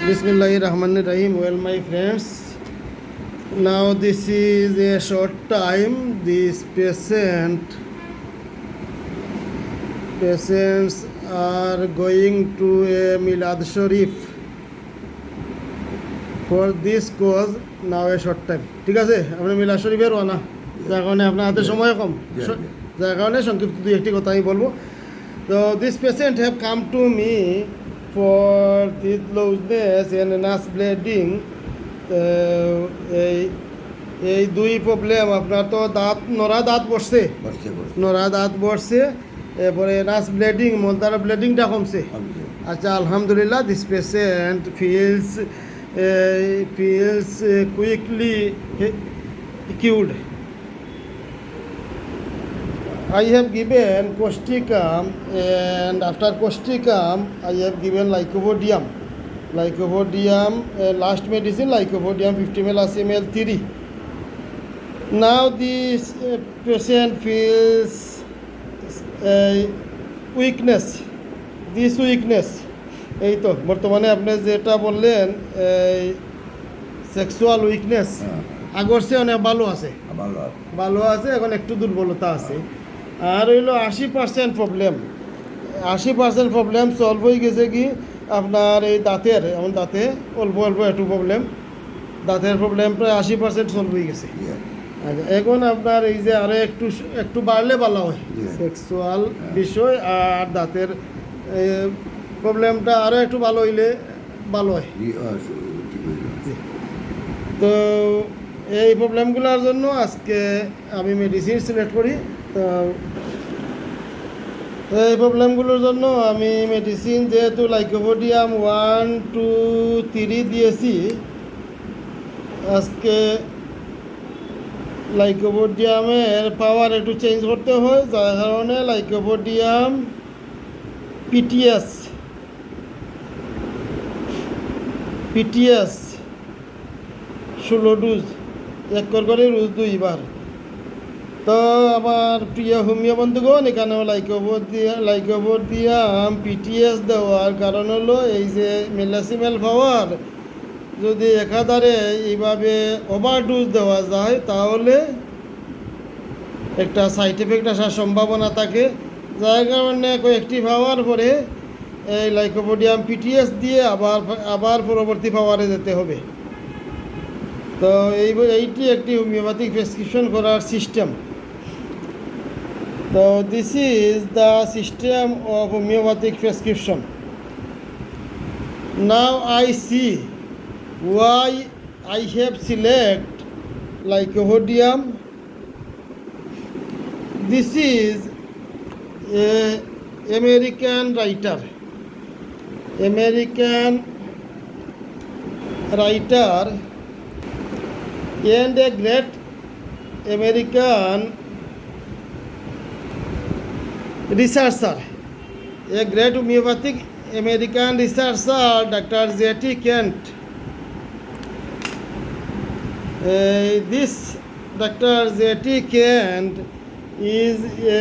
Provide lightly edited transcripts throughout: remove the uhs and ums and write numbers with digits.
Bismillahirrahmanirrahim. Well, my friends, now this is a short time. These patients are going to a Milad Sharif. For this cause, now a short time. ঠিক আছে, আমরা মিলাদ শরীফের রওনা, যার কারণে আপনার হাতে সময় কম, যার কারণে সংক্ষিপ্ত দুই একটি কথা আমি বলবো। So this patient have come to me for teeth looseness and nail bleeding. এই দুই প্রবলেম আপনার তো নড়া দাঁত বসছে, এরপরে নাস ব্লিডিং, মলদারা ব্লিডিংটা কমছে। আচ্ছা, আলহামদুলিল্লাহ, this patient feels quickly cured. I have given Costicam, and after Costicam I have given Lycopodium, last medicine Lycopodium 50 ml ml 3. Now this patient feels weakness. এই তো বর্তমানে আপনি যেটা বললেন সেক্সুয়াল উইকনেস আগর চেয়ে অনেক ভালো আছে, এখন একটু দুর্বলতা আছে। আর হইলো 80% প্রবলেম সলভ হয়ে গেছে। কি আপনার এই দাঁতের, এমন দাঁতে অল্প একটু প্রবলেম, দাঁতের প্রবলেম প্রায় 80% সলভ হয়ে গেছে। আচ্ছা, এখন আপনার এই যে আরও একটু বাড়লে ভালো হয়, সেক্সুয়াল বিষয় আর দাঁতের প্রবলেমটা আরও একটু ভালো হইলে ভালো হয়। তো এই প্রবলেমগুলোর জন্য আজকে আমি মেডিসিন সিলেক্ট করি। তো এই প্রবলেমগুলোর জন্য আমি মেডিসিন যেহেতু লাইকোপোডিয়াম 1, 2, 3 দিয়েছি, আজকে লাইকোপোডিয়ামের পাওয়ার একটু চেঞ্জ করতে হয়, যার কারণে লাইকোপোডিয়াম পিটিএস 16 ডোজ, 1 করে রোজ 2 বার। তো আমার প্রিয় হোমিও বন্ধুগণ, এখানেও লাইকোপোডিয়াম পিটিএস দেওয়ার কারণ হলো এই যে মেলাসিমেল পাওয়ার যদি একাধারে এইভাবে ওভারডোজ দেওয়া যায় তাহলে একটা সাইড এফেক্ট আসার সম্ভাবনা থাকে, যার কারণে কয়েকটি পাওয়ার পরে এই লাইকোপোডিয়াম পিটিএস দিয়ে আবার পরবর্তী পাওয়ারে যেতে হবে। তো এইটি একটি হোমিওপ্যাথিক প্রেসক্রিপশন করার সিস্টেম। তো this is the system of homeopathic prescription. Now I see why I have select Lycopodium. This is a American writer and a great American researcher, a great homeopathic American researcher, Dr. J.T. Kent. This Dr. J.T. Kent is a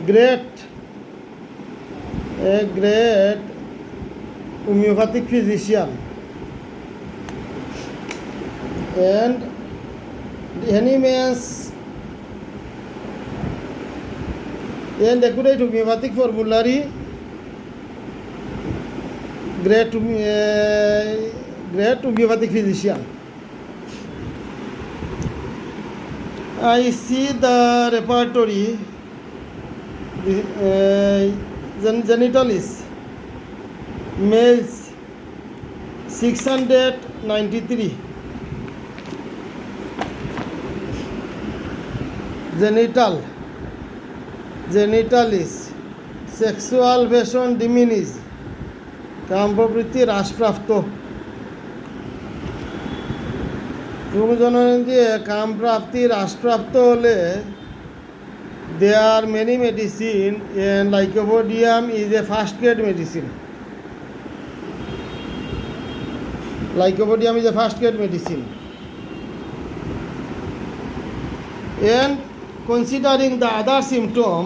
great homeopathic physician and Hahnemann's and accurate homeopathic formulary, great homeopathic physician. I see the repertory. Genitalis males 693, genitalis sexual passion diminish, কাম প্রবৃত্তি হ্রাসপ্রাপ্ত। তুমি জানেন যে কাম প্রাপ্তি হ্রাসপ্রাপ্ত হলে there are many medicine and Lycopodium is a first grade medicine. Lycopodium is a first grade medicine. And considering the other symptom,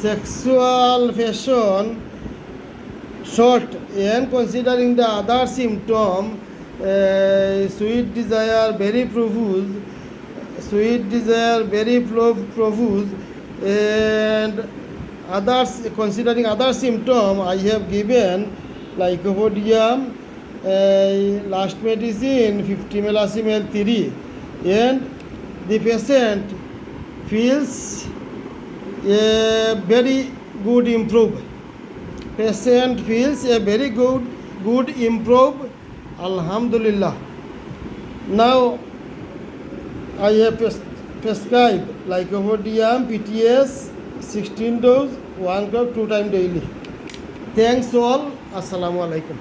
sexual passion short and considering the other symptom, sweet desire very profuse, profuse, and others, considering other symptom, I have given lycopodium, last medicine 50 millicimel 3, and the patient feels a very good improve. Patient feels a very good improve. Alhamdulillah. Now I have prescribed lycopodium PTS 16 dose, 1 cup 2 times daily. Thanks all. Assalamu alaikum.